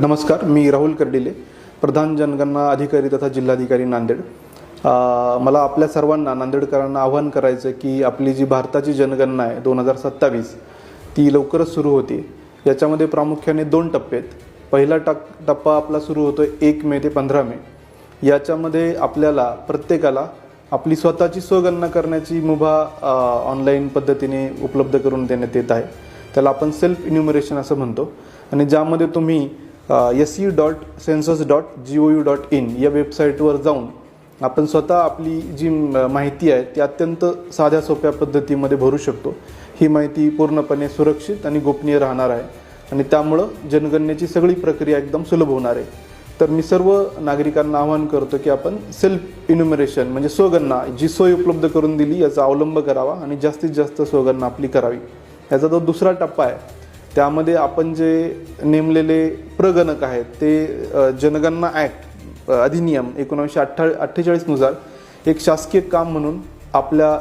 नमस्कार, मी राहुल कर्डिले, प्रधान जनगणना अधिकारी तथा जिल्हाधिकारी नांदेड। मला आपल्या सर्वांना नांदेडकरांना आवाहन करायचं की आपली जी भारताची जनगणना आहे 2027 ती लवकरच सुरू होती। याच्यामध्ये प्रामुख्याने 2 टप्पे आहेत। पहिला टप्पा आपला सुरू होतोय 1 मे ते 15 मे। याच्यामध्ये आपल्याला प्रत्येकाला आपली स्वतःची स्वगणना करण्याची मुभा ऑनलाईन पद्धतीने उपलब्ध करून देण्यात येत आहे। त्याला आपण सेल्फ इन्युमरेशन असं म्हणतो आणि ज्यामध्ये तुम्ही se.census.gov.in या वेबसाईटवर जाऊन आपण स्वतः आपली जी माहिती आहे ती अत्यंत साध्या सोप्या पद्धतीमध्ये भरू शकतो। ही माहिती पूर्णपणे सुरक्षित आणि गोपनीय राहणार आहे आणि त्यामुळे जनगणनेची सगळी प्रक्रिया एकदम सुलभ होणार आहे। तर मी सर्व नागरिकांना आवाहन करतो की आपण सेल्फ इन्युमरेशन म्हणजे स्वगणना जी सोय उपलब्ध करून दिली याचा अवलंब करावा आणि जास्तीत जास्त स्वगणना आपली करावी। याचा जो दुसरा टप्पा आहे त्यामध्ये आपण जे नेमलेले प्रगणक आहेत ते जनगणना ॲक्ट अधिनियम 1948 नुसार एक शासकीय काम म्हणून आपल्या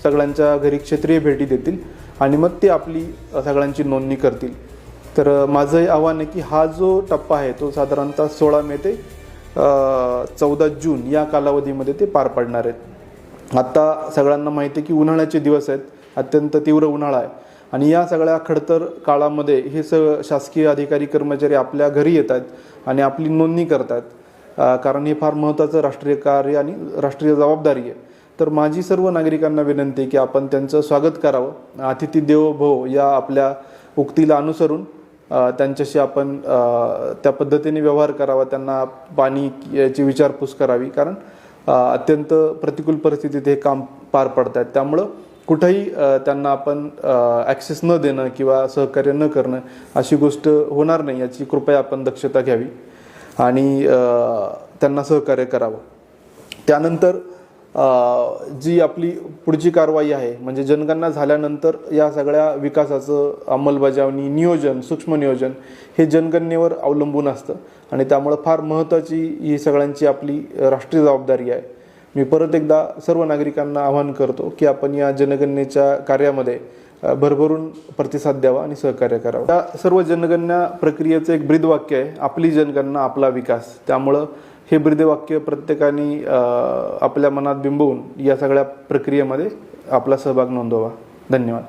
सगळ्यांच्या घरी क्षेत्रीय भेटी देतील आणि मग ते आपली सगळ्यांची नोंदणी करतील। तर माझं आव्हान आहे की हा जो टप्पा आहे तो साधारणतः 16 मे ते 14 जून या कालावधीमध्ये ते पार पडणार आहेत। आता सगळ्यांना माहिती आहे की उन्हाळ्याचे दिवस आहेत, अत्यंत तीव्र उन्हाळा आहे आणि या सगळ्या खडतर काळामध्ये हे शासकीय अधिकारी कर्मचारी आपल्या घरी येतात आणि आपली नोंदणी करतात, कारण हे फार महत्त्वाचं राष्ट्रीय कार्य आणि राष्ट्रीय जबाबदारी आहे। तर माझी सर्व नागरिकांना विनंती आहे की आपण त्यांचं स्वागत करावं। अतिथी देवो भव या आपल्या उक्तीला अनुसरून त्यांच्याशी आपण त्या पद्धतीने व्यवहार करावा, त्यांना पाणी याची विचारपूस करावी, कारण अत्यंत प्रतिकूल परिस्थितीत हे काम पार पडतात। त्यामुळं कुठेही त्यांना आपण ॲक्सेस न देणं किंवा सहकार्य न करणं अशी गोष्ट होणार नाही याची कृपया आपण दक्षता घ्यावी आणि त्यांना सहकार्य करावं। त्यानंतर जी आपली पुढची कारवाई आहे म्हणजे जनगणना झाल्यानंतर या सगळ्या विकासाचं अंमलबजावणी, नियोजन, सूक्ष्म नियोजन हे जनगणनेवर अवलंबून असतं आणि त्यामुळे फार महत्त्वाची ही सगळ्यांची आपली राष्ट्रीय जबाबदारी आहे। मी परत एकदा सर्व नागरिकांना आवाहन करतो की आपण या जनगणनेच्या कार्यामध्ये भरभरून प्रतिसाद द्यावा आणि सहकार्य करावं। या सर्व जनगणना प्रक्रियेचं एक ब्रीदवाक्य आहे, आपली जनगणना आपला विकास। त्यामुळं हे ब्रीदवाक्य प्रत्येकाने आपल्या मनात बिंबवून या सगळ्या प्रक्रियेमध्ये आपला सहभाग नोंदवावा। धन्यवाद।